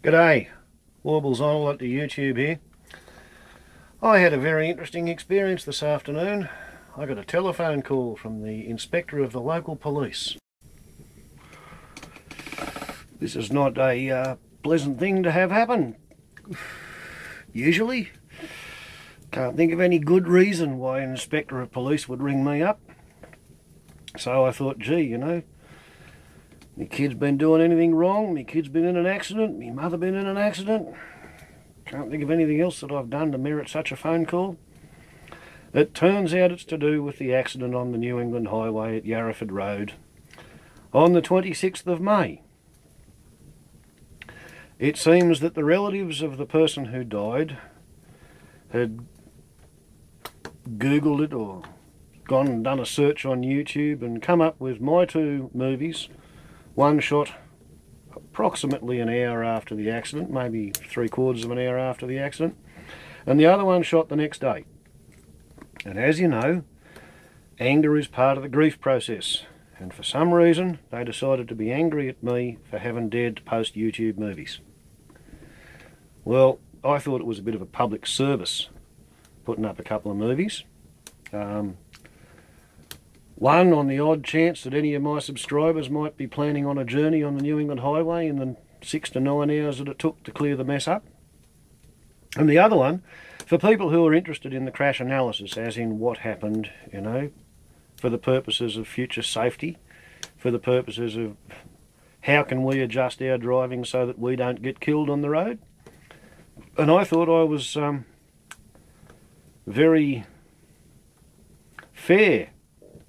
G'day, Warbles on at the YouTube here. I had a very interesting experience this afternoon. I got a telephone call from the inspector of the local police. This is not a pleasant thing to have happen. Usually. Can't think of any good reason why an inspector of police would ring me up. So I thought, gee, you know, my kid's been doing anything wrong, my kid's been in an accident, my mother been in an accident. Can't think of anything else that I've done to merit such a phone call. It turns out it's to do with the accident on the New England Highway at Yarraraford Road on the 26th of May. It seems that the relatives of the person who died had Googled it or gone and done a search on YouTube and come up with my two movies. One shot approximately an hour after the accident, maybe 3/4 of an hour after the accident, and the other one shot the next day. And as you know, anger is part of the grief process, and for some reason they decided to be angry at me for having dared to post YouTube movies. Well, I thought it was a bit of a public service putting up a couple of movies. One, on the odd chance that any of my subscribers might be planning on a journey on the New England Highway in the 6 to 9 hours that it took to clear the mess up. And the other one, for people who are interested in the crash analysis, as in what happened, you know, for the purposes of future safety, for the purposes of how can we adjust our driving so that we don't get killed on the road. And I thought I was very fair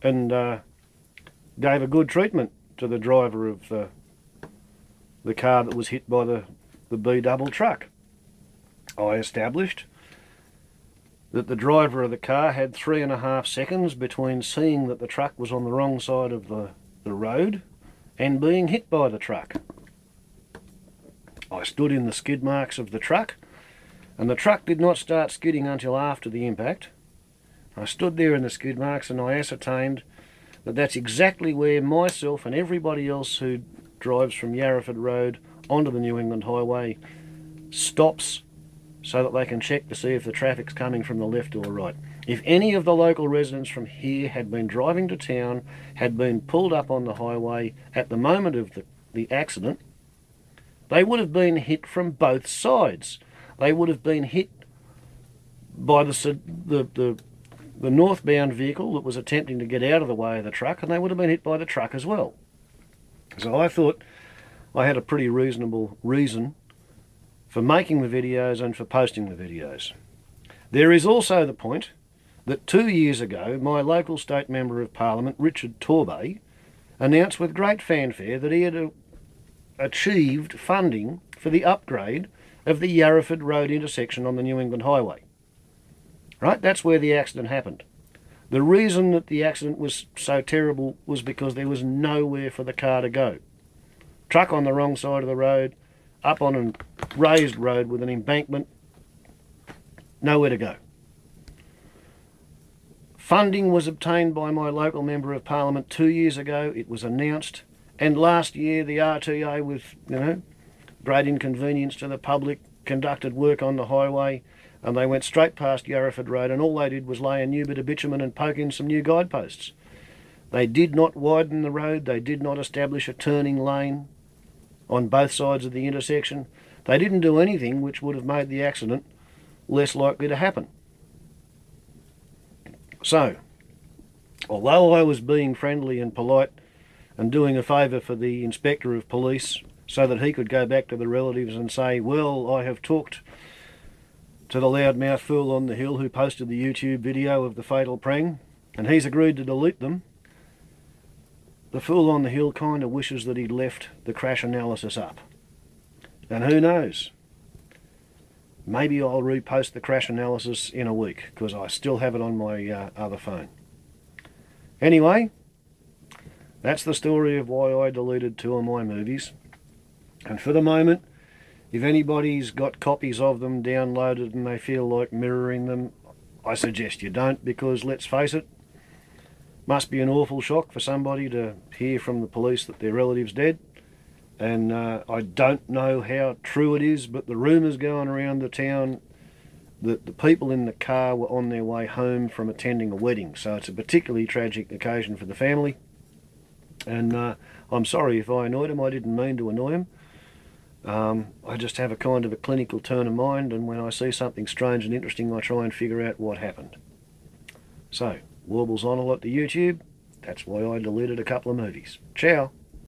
and gave a good treatment to the driver of the car that was hit by the B-double truck. I established that the driver of the car had 3.5 seconds between seeing that the truck was on the wrong side of the road and being hit by the truck. I stood in the skid marks of the truck, and the truck did not start skidding until after the impact. I stood there in the skid marks and I ascertained that that's exactly where myself and everybody else who drives from Yarraraford Road onto the New England Highway stops so that they can check to see if the traffic's coming from the left or right. If any of the local residents from here had been driving to town, had been pulled up on the highway at the moment of the accident, they would have been hit from both sides. They would have been hit by the northbound vehicle that was attempting to get out of the way of the truck, and they would have been hit by the truck as well. So I thought I had a pretty reasonable reason for making the videos and for posting the videos. There is also the point that 2 years ago my local state member of parliament, Richard Torbay, announced with great fanfare that he had achieved funding for the upgrade of the Yarraraford Road intersection on the New England Highway. Right, that's where the accident happened. The reason that the accident was so terrible was because there was nowhere for the car to go. Truck on the wrong side of the road, up on a raised road with an embankment, nowhere to go. Funding was obtained by my local member of parliament 2 years ago. It was announced, and last year the RTA, with great inconvenience to the public, conducted work on the highway, and they went straight past Yarraraford Road, and all they did was lay a new bit of bitumen and poke in some new guideposts. They did not widen the road, they did not establish a turning lane on both sides of the intersection. They didn't do anything which would have made the accident less likely to happen. So, although I was being friendly and polite and doing a favour for the inspector of police so that he could go back to the relatives and say, well, I have talked to the loudmouth fool on the hill who posted the YouTube video of the fatal prang, and he's agreed to delete them, the fool on the hill kind of wishes that he'd left the crash analysis up. And who knows? Maybe I'll repost the crash analysis in a week, because I still have it on my other phone. Anyway, that's the story of why I deleted 2 of my movies. And for the moment, if anybody's got copies of them downloaded and they feel like mirroring them, I suggest you don't, because let's face it, must be an awful shock for somebody to hear from the police that their relative's dead. And I don't know how true it is, but the rumours going around the town that the people in the car were on their way home from attending a wedding. So it's a particularly tragic occasion for the family. And I'm sorry if I annoyed them. I didn't mean to annoy them. I just have a kind of a clinical turn of mind, and when I see something strange and interesting, I try and figure out what happened. So, warbles on a lot to YouTube. That's why I deleted a couple of movies. Ciao.